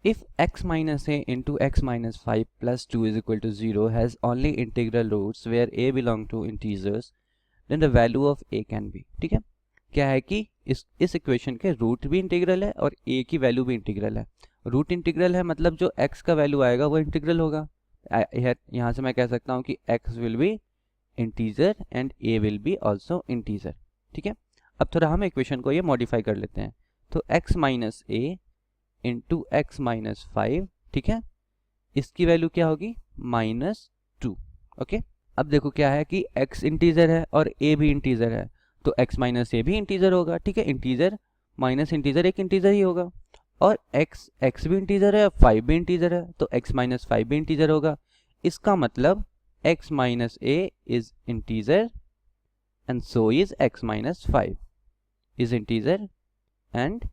If x minus a into x minus 5 plus 2 is equal to 0 has only integral roots where a belong to integers, then the value of a can be. ठीक है, क्या है कि इस equation के root भी integral है और a की वैल्यू भी इंटीग्रल है. रूट इंटीग्रल है मतलब जो x का वैल्यू आएगा वो इंटीग्रल होगा. यहाँ से मैं कह सकता हूँ कि x will be integer and a will be also integer. ठीक है, अब थोड़ा हम इक्वेशन को ये मॉडिफाई कर लेते हैं. तो x minus a into x minus 5, ठीक है, इसकी वैल्यू क्या होगी -2. ओके, अब देखो क्या है कि x इंटीजर है और a भी इंटीजर है, तो x माइनस a भी इंटीजर होगा. ठीक है, इंटीजर माइनस इंटीजर एक इंटीजर ही होगा. और x भी इंटीजर है, 5 भी इंटीजर है, तो x माइनस 5 भी इंटीजर होगा. इसका मतलब x minus a is integer and so is x minus 5 is integer and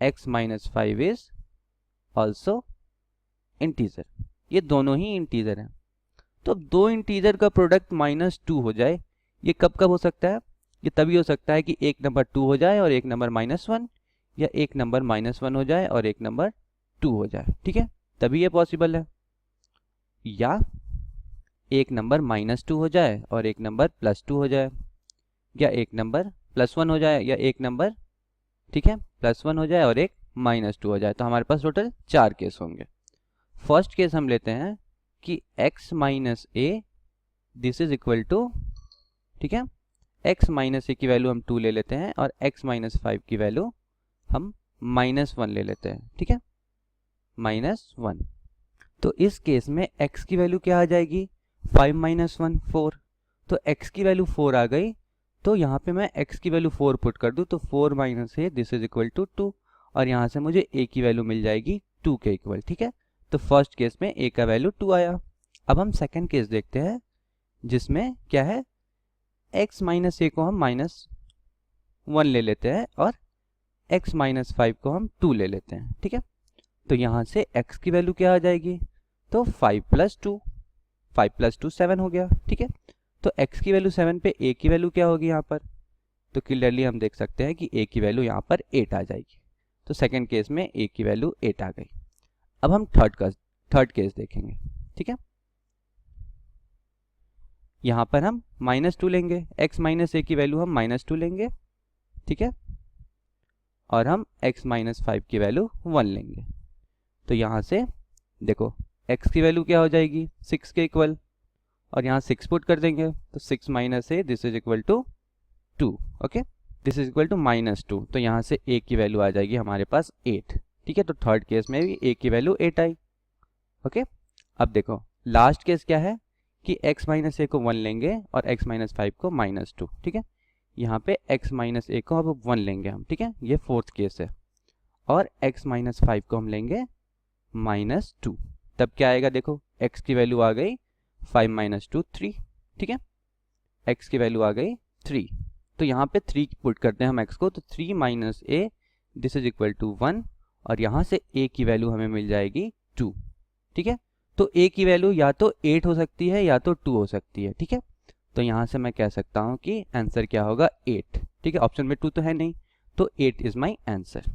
x minus 5 is also integer. ये दोनों ही इंटीजर हैं. तो अब दो इंटीजर का प्रोडक्ट -2 हो जाए, ये कब कब हो सकता है? ये तभी हो सकता है कि एक नंबर 2 हो जाए और एक नंबर -1, या एक नंबर -1 हो जाए और एक नंबर 2 हो जाए. ठीक है, तभी ये पॉसिबल है. या एक नंबर -2 हो जाए और एक नंबर +2 हो जाए, या एक नंबर +1 हो जाए या एक नंबर, ठीक है, +1 हो जाए और एक -2 हो जाए. तो हमारे पास टोटल 4 केस होंगे. फर्स्ट केस हम लेते हैं कि x minus a this is equal to, ठीक है, x माइनस a की वैल्यू हम 2 ले लेते हैं और x माइनस 5 की वैल्यू हम -1 ले लेते हैं. ठीक है, -1. तो इस केस में x की वैल्यू क्या आ जाएगी? 5 - 1 4. तो x की वैल्यू 4 आ गई. तो यहाँ पे मैं x की वैल्यू 4 पुट कर दूँ तो 4 minus a this is equal to 2, और यहाँ से मुझे a की वैल्यू मिल जाएगी 2 के इक्वल. ठीक है, तो फर्स्ट केस में a का वैल्यू 2 आया. अब हम सेकंड केस देखते हैं जिसमें क्या है, x माइनस a को हम -1 ले लेते हैं और x माइनस 5 को हम 2 ले लेते हैं. ठीक है, तो यहाँ से x की वैल्यू क्या आ जाएगी? तो 5 + 2, 5 + 2 7 हो गया. ठीक है, तो x की वैल्यू 7 पे a की वैल्यू क्या होगी यहाँ पर? तो क्लियरली हम देख सकते हैं कि a की वैल्यू यहाँ पर 8 आ जाएगी. तो सेकंड केस में a की वैल्यू 8 आ गई. अब हम थर्ड केस देखेंगे. ठीक है, यहाँ पर हम -2 लेंगे, x माइनस a की वैल्यू हम -2 लेंगे. ठीक है, और हम x माइनस 5 की वैल्यू 1 लेंगे. तो यहाँ से देखो x की वैल्यू क्या हो जाएगी? 6 के इक्वल, और यहाँ 6 पुट कर देंगे तो 6 minus a this is equal to 2. Okay, this is equal to -2. तो यहाँ से a की वैल्यू आ जाएगी हमारे पास 8. ठीक है, तो थर्ड केस में भी a की वैल्यू 8 आई. ओके, अब देखो लास्ट केस क्या है कि x माइनस a को 1 लेंगे और x माइनस 5 को -2. ठीक है, यहाँ पे x माइनस a को अब 1 लेंगे हम. ठीक है, ये फोर्थ केस है. और x माइनस 5 को हम लेंगे -2. तब क्या आएगा? देखो x की वैल्यू आ गई 5 - 2 3. ठीक है, x की वैल्यू आ गई 3. तो यहाँ पे 3 पुट करते हैं हम x को, तो 3 minus a this is equal to 1, और यहाँ से a की वैल्यू हमें मिल जाएगी 2. ठीक है, तो a की वैल्यू या तो 8 हो सकती है या तो 2 हो सकती है. ठीक है, तो यहाँ से मैं कह सकता हूँ कि आंसर क्या होगा? 8. ठीक है, ऑप्शन में 2 तो है नहीं, तो 8 इज माई आंसर.